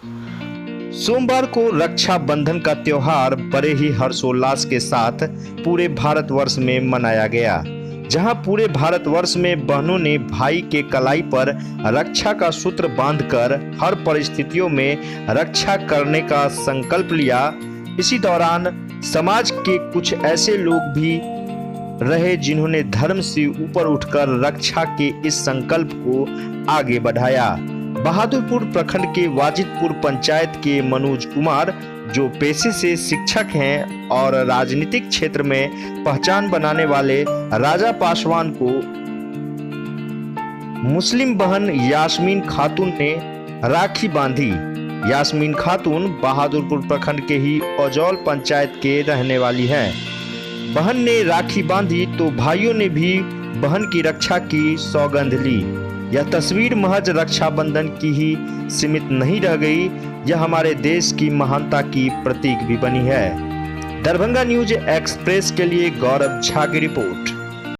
सोमवार को रक्षाबंधन का त्योहार बड़े ही हर्षोल्लास के साथ पूरे भारतवर्ष में मनाया गया, जहां पूरे भारतवर्ष में बहनों ने भाई के कलाई पर रक्षा का सूत्र बांधकर हर परिस्थितियों में रक्षा करने का संकल्प लिया। इसी दौरान समाज के कुछ ऐसे लोग भी रहे जिन्होंने धर्म से ऊपर उठकर रक्षा के इस संकल्प को आगे बढ़ाया। बहादुरपुर प्रखंड के वाजिदपुर पंचायत के मनोज कुमार, जो पेशे से शिक्षक हैं और राजनीतिक क्षेत्र में पहचान बनाने वाले राजा पासवान को मुस्लिम बहन यास्मीन खातून ने राखी बांधी। यास्मीन खातून बहादुरपुर प्रखंड के ही औजौल पंचायत के रहने वाली हैं। बहन ने राखी बांधी तो भाइयों ने भी बहन की रक्षा की सौगंध ली। यह तस्वीर महज रक्षाबंधन की ही सीमित नहीं रह गई, यह हमारे देश की महानता की प्रतीक भी बनी है। दरभंगा न्यूज एक्सप्रेस के लिए गौरव झा की रिपोर्ट।